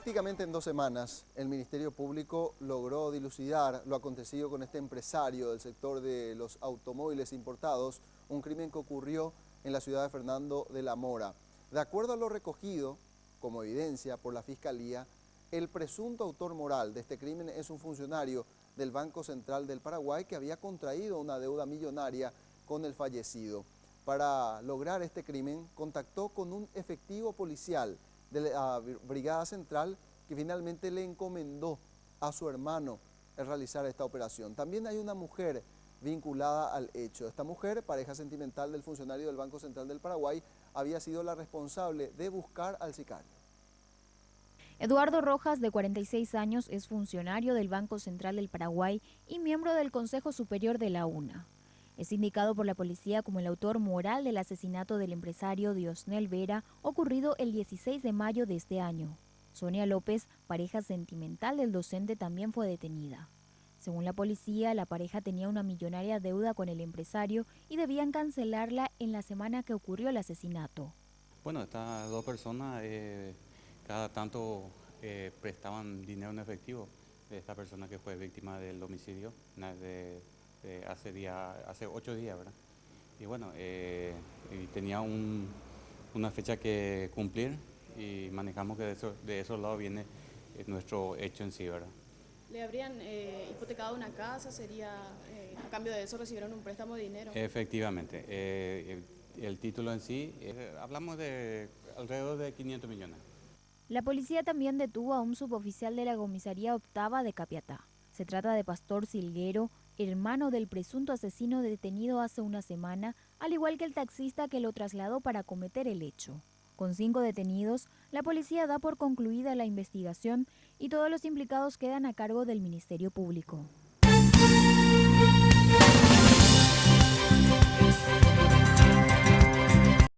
Prácticamente en 2 semanas, el Ministerio Público logró dilucidar lo acontecido con este empresario del sector de los automóviles importados, un crimen que ocurrió en la ciudad de Fernando de la Mora. De acuerdo a lo recogido como evidencia por la Fiscalía, el presunto autor moral de este crimen es un funcionario del Banco Central del Paraguay que había contraído una deuda millonaria con el fallecido. Para lograr este crimen, contactó con un efectivo policial de la Brigada Central que finalmente le encomendó a su hermano el realizar esta operación. También hay una mujer vinculada al hecho. Esta mujer, pareja sentimental del funcionario del Banco Central del Paraguay, había sido la responsable de buscar al sicario. Eduardo Rojas, de 46 años, es funcionario del Banco Central del Paraguay y miembro del Consejo Superior de la UNA. Es indicado por la policía como el autor moral del asesinato del empresario Diosnel Vera, ocurrido el 16 de mayo de este año. Sonia López, pareja sentimental del docente, también fue detenida. Según la policía, la pareja tenía una millonaria deuda con el empresario y debían cancelarla en la semana que ocurrió el asesinato. Bueno, estas dos personas cada tanto prestaban dinero en efectivo. Esta persona que fue víctima del homicidio hace 8 días, ¿verdad? Y bueno, y tenía una fecha que cumplir y manejamos que de esos lados viene nuestro hecho en sí, ¿verdad? ¿Le habrían hipotecado una casa? A cambio de eso recibieron un préstamo de dinero? Efectivamente. El título en sí, hablamos de alrededor de 500 millones. La policía también detuvo a un suboficial de la comisaría octava de Capiatá. Se trata de Pastor Silguero, hermano del presunto asesino detenido hace una semana, al igual que el taxista que lo trasladó para cometer el hecho. Con 5 detenidos, la policía da por concluida la investigación y todos los implicados quedan a cargo del Ministerio Público.